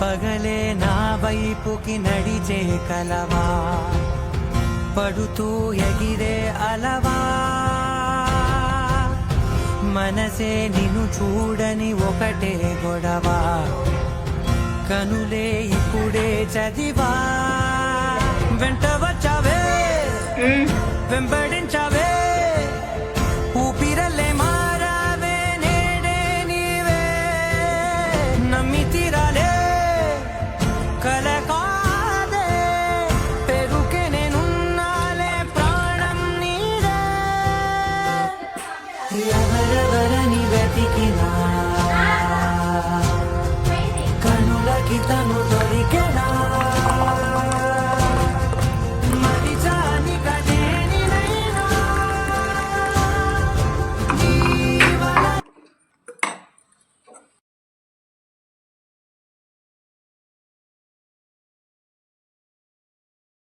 పగలే నా వైపుకి నడిచే కలవా, పడుతూ ఎగిరే అలవా, మనసే నిన్ను చూడని ఒకటే గొడవ, కనులే ఇప్పుడే చదివా, వెంట వచ్చావే వెంబడించావే, ఊపిరల్లే మారావే నేడే నీవే, నమ్మి తీరాలే కల కాదే, పెరుకే నేనున్నాలే ప్రాణం నీడే, ఎవరెవరని వెతికినా కనులకి తను